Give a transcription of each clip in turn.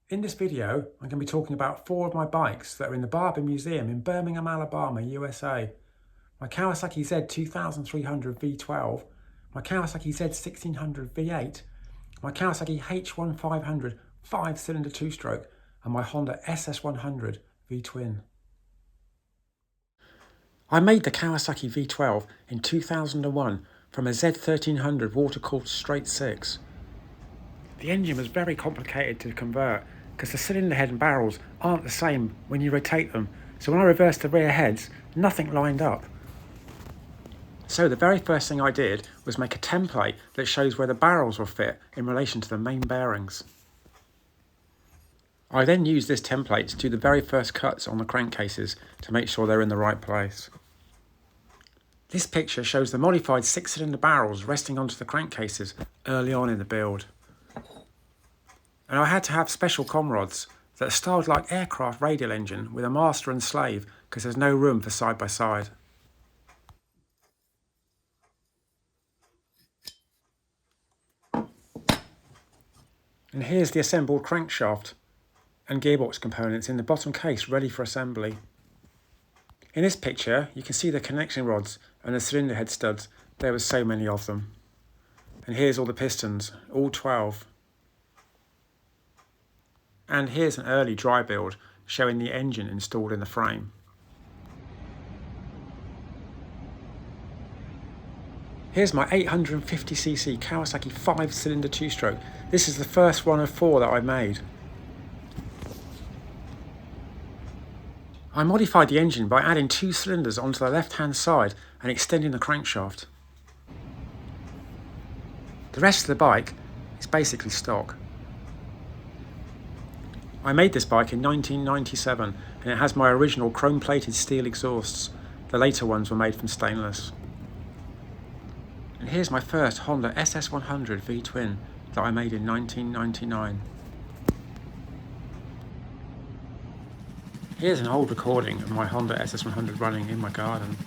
In this video, I'm going to be talking about 4 of my bikes that are in the Barber Museum in Birmingham, Alabama, USA. My Kawasaki Z2300 V12, my Kawasaki Z1600 V8, my Kawasaki H1500 5-cylinder 2-stroke, and my Honda SS100 V Twin. I made the Kawasaki V12 in 2001 from a Z1300 water-cooled straight 6. The engine was very complicated to convert because the cylinder head and barrels aren't the same when you rotate them, so when I reversed the rear heads, nothing lined up. So the very first thing I did was make a template that shows where the barrels will fit in relation to the main bearings. I then used this template to do the very first cuts on the crankcases to make sure they're in the right place. This picture shows the modified 6-cylinder barrels resting onto the crankcases early on in the build. And I had to have special com rods that are styled like aircraft radial engine with a master and slave because there's no room for side by side. And here's the assembled crankshaft and gearbox components in the bottom case ready for assembly. In this picture you can see the connection rods and the cylinder head studs. There were so many of them. And here's all the pistons, all 12. And here's an early dry build showing the engine installed in the frame. Here's my 850cc Kawasaki 5-cylinder 2-stroke. This is the first one of 4 that I made. I modified the engine by adding 2 cylinders onto the left-hand side and extending the crankshaft. The rest of the bike is basically stock. I made this bike in 1997 and it has my original chrome-plated steel exhausts. The later ones were made from stainless. And here's my first Honda SS100 V Twin that I made in 1999. Here's an old recording of my Honda SS100 running in my garden.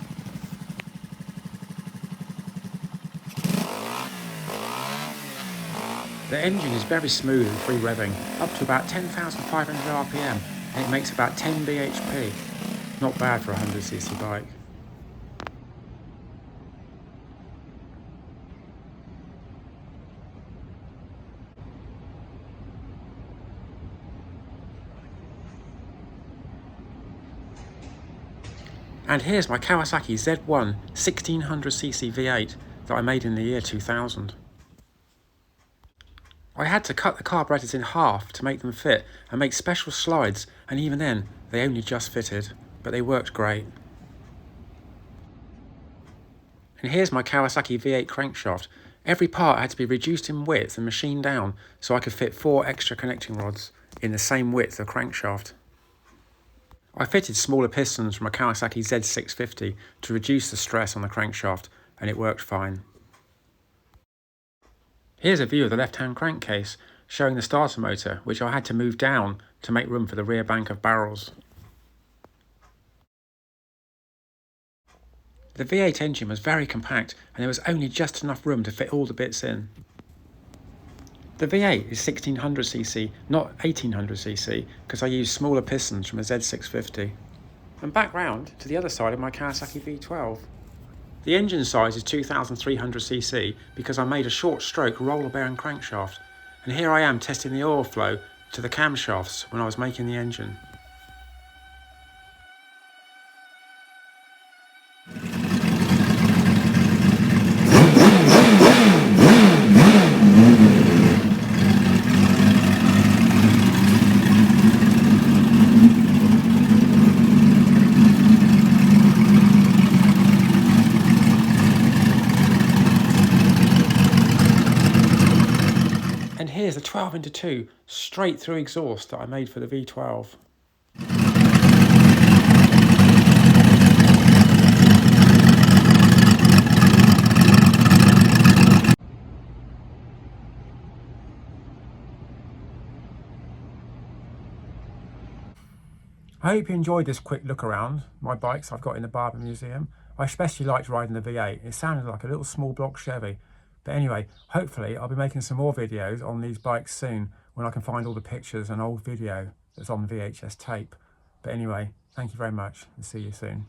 The engine is very smooth and free revving, up to about 10,500 RPM, and it makes about 10 bhp. Not bad for a 100cc bike. And here's my Kawasaki Z1 1600cc V8 that I made in the year 2000. I had to cut the carburetors in half to make them fit and make special slides, and even then they only just fitted, but they worked great. And here's my Kawasaki V8 crankshaft. Every part had to be reduced in width and machined down so I could fit 4 extra connecting rods in the same width of crankshaft. I fitted smaller pistons from a Kawasaki Z650 to reduce the stress on the crankshaft, and it worked fine. Here's a view of the left-hand crankcase showing the starter motor, which I had to move down to make room for the rear bank of barrels. The V8 engine was very compact and there was only just enough room to fit all the bits in. The V8 is 1600cc, not 1800cc, because I used smaller pistons from a Z650. And back round to the other side of my Kawasaki V12. The engine size is 2300cc because I made a short stroke roller bearing crankshaft, and here I am testing the oil flow to the camshafts when I was making the engine. And here's a 12x2 straight through exhaust that I made for the V12. I hope you enjoyed this quick look around my bikes I've got in the Barber Museum. I especially liked riding the V8. It sounded like a little small block Chevy. But anyway, hopefully I'll be making some more videos on these bikes soon when I can find all the pictures and old video that's on VHS tape. But anyway, thank you very much and see you soon.